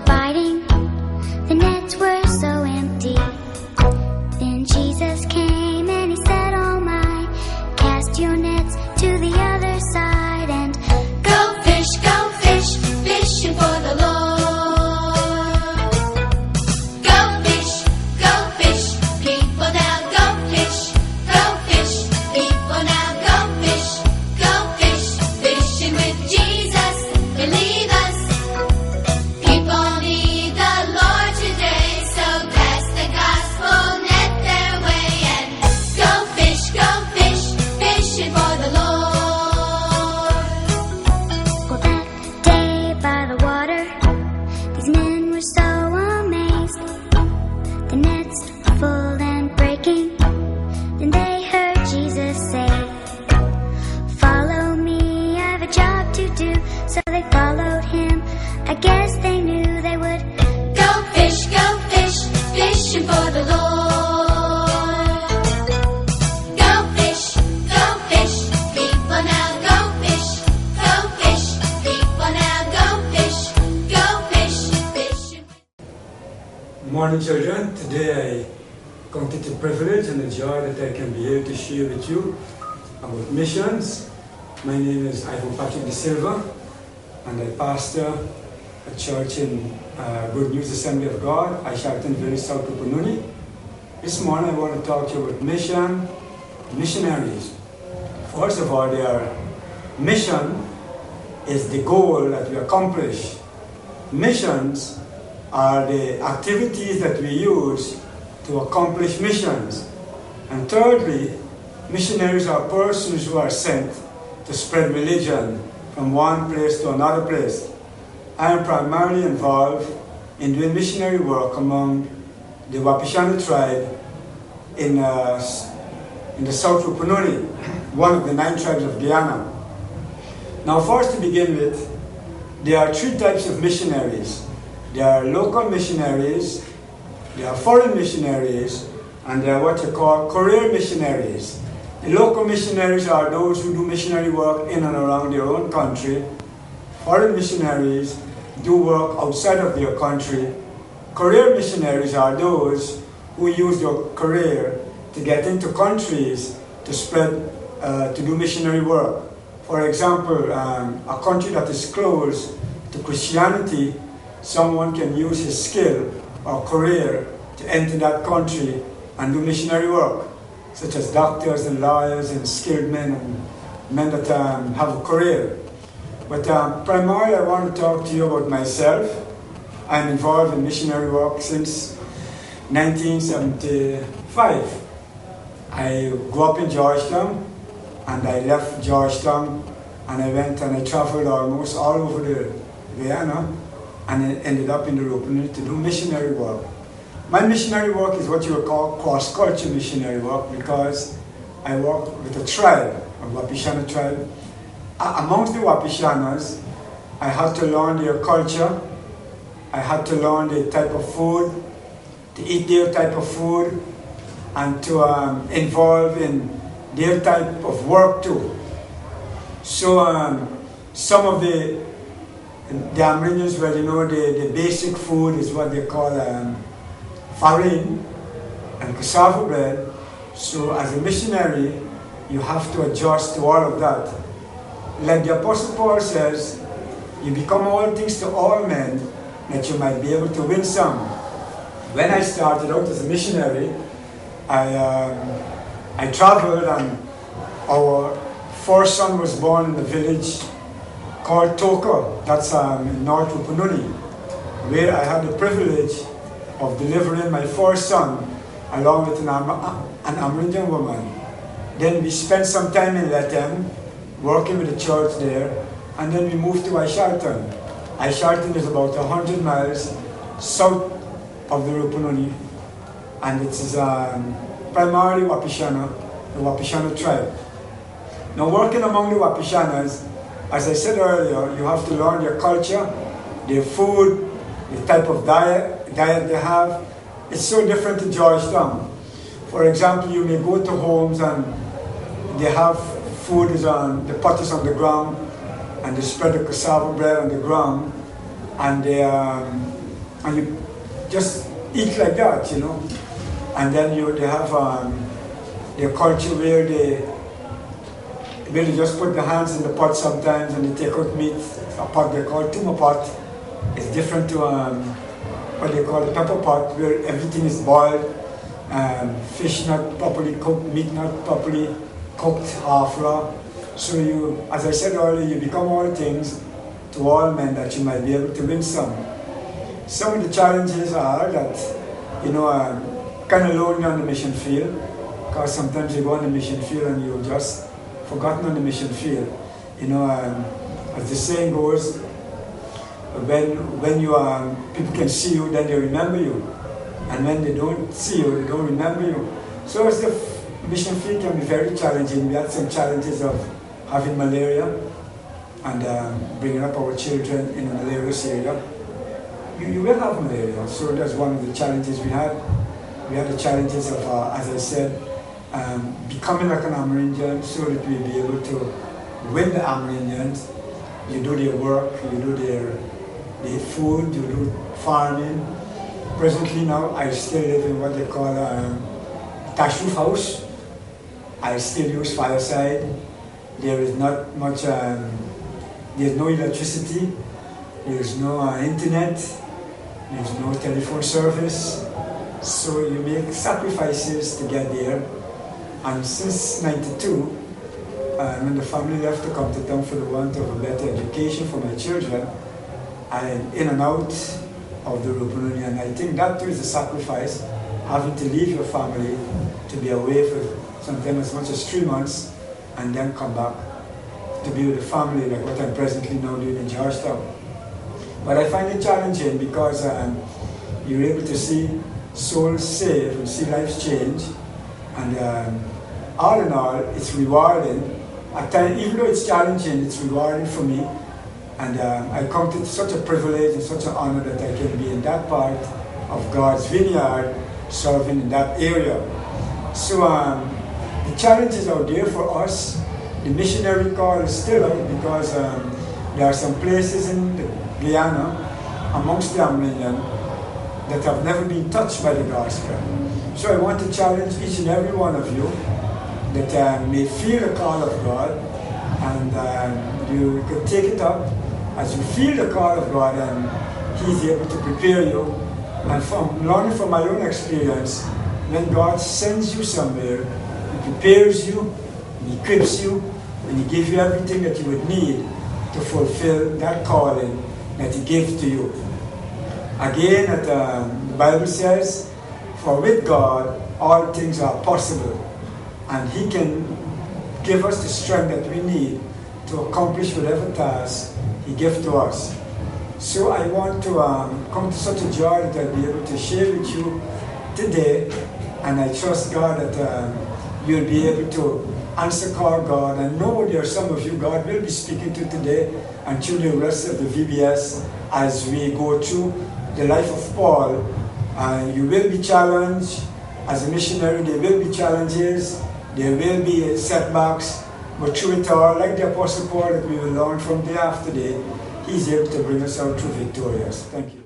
fighting, the nets were so empty. Then Jesus came and he said, "All mine, cast your nets to the other side and go fish, fishing for the Lord. Go fish, people now, go fish, people now, go fish, fishing with Jesus, believe us. People need the Lord today, so cast the gospel net their way and go fish, fishing for the Lord." Well, that day by the water, these men were so amazed. The nets were full and breaking. Then they heard Jesus say, "Follow me, I have a job to do." So they followed him. I guess they knew they would go fish, fishing for the Lord. Go fish, people now, go fish, people now, go fish, fishing. Good morning, children. Today I count it a privilege and a joy that I can be here to share with you about missions. My name is Ivan Patrick De Silva, and I pastor a church in Good News Assembly of God, Aisharton Village, South Rupununi. This morning I want to talk to you about missionaries. First of all, their mission is the goal that we accomplish. Missions are the activities that we use to accomplish missions. And thirdly, missionaries are persons who are sent to spread religion from one place to another place. I am primarily involved in doing missionary work among the Wapishana tribe in the South Rupununi, one of the 9 tribes of Guyana. Now, first to begin with, there are 3 types of missionaries. There are local missionaries, there are foreign missionaries, and there are what you call career missionaries. The local missionaries are those who do missionary work in and around their own country. Foreign missionaries do work outside of their country. Career missionaries are those who use their career to get into countries to spread, to do missionary work. For example, a country that is closed to Christianity, someone can use his skill or career to enter that country and do missionary work, such as doctors and lawyers and skilled men and men that have a career. But primarily I want to talk to you about myself. I'm involved in missionary work since 1975. I grew up in Georgetown, and I left Georgetown and I went and I traveled almost all over the Guyana, and I ended up in the Rupununi to do missionary work. My missionary work is what you would call cross-culture missionary work, because I work with a tribe, a Wapishana tribe. Amongst the Wapishanas, I had to learn their culture. I had to learn the type of food, to eat their type of food, and to involve in their type of work too. So some of the Amerindians, well, you know, the basic food is what they call farine and cassava bread. So as a missionary, you have to adjust to all of that. Like the Apostle Paul says, you become all things to all men, that you might be able to win some. When I started out as a missionary, I traveled, and our first son was born in a village called Toka, that's in North Rupununi, where I had the privilege of delivering my first son along with an Amerindian woman. Then we spent some time in Letem, working with the church there, and then we moved to Aisharton. Aisharton is about 100 miles south of the Rupununi, and it is primarily Wapishana, the Wapishana tribe. Now, working among the Wapishanas, as I said earlier, you have to learn their culture, their food, the type of diet they have. It's so different to Georgetown. For example, you may go to homes and they have food is on, the pot is on the ground, and they spread the cassava bread on the ground, and and you just eat like that, you know. And then they have their culture where they just put their hands in the pot sometimes and they take out meat, a pot they call tuma pot. It's different to what they call the pepper pot, where everything is boiled, fish not properly cooked, meat not properly cooked, half raw. So you, as I said earlier, you become all things to all men that you might be able to win some. Some of the challenges are that, you know, kind of lonely on the mission field, because sometimes you go on the mission field and you're just forgotten on the mission field. You know, as the saying goes, when you people can see you, then they remember you, and when they don't see you, they don't remember you. So as the mission field can be very challenging. We had some challenges of having malaria and bringing up our children in a malarious area. You will have malaria, so that's one of the challenges we had. We had the challenges of, as I said, becoming like an Amerindian so that we'll be able to win the Amerindians. You do their work, you do their food, you do farming. Presently now, I still live in what they call a thatch roof house. I still use fireside. There is not much, there's no electricity, there's no internet, there's no telephone service. So you make sacrifices to get there. And since '92, when the family left to come to town for the want of a better education for my children, I'm in and out of the Rupununi, and I think that too is a sacrifice, having to leave your family to be away for sometimes as much as 3 months and then come back to be with the family, like what I'm presently now doing in Georgetown. But I find it challenging because you're able to see souls saved and see lives change, and all in all, it's rewarding. At times, even though it's challenging, it's rewarding for me. And I count it such a privilege and such an honor that I can be in that part of God's vineyard, serving in that area. So the challenges out there for us. The missionary call is still out because there are some places in Guyana, amongst the Amerindian, that have never been touched by the gospel. So I want to challenge each and every one of you that may feel the call of God, and you could take it up as you feel the call of God, and He's able to prepare you. And from learning from my own experience, when God sends you somewhere, He prepares you, He equips you, and He gives you everything that you would need to fulfill that calling that He gave to you. Again, the Bible says, for with God, all things are possible. And He can give us the strength that we need to accomplish whatever task He gives to us. So I want to come to such a joy that I'll be able to share with you today. And I trust God that you'll be able to answer call God. And know there are some of you God will be speaking to today and through the rest of the VBS as we go through the life of Paul. You will be challenged as a missionary. There will be challenges. There will be setbacks. But through it all, like the Apostle Paul that we will learn from day after day, he's able to bring us out through victorious. Thank you.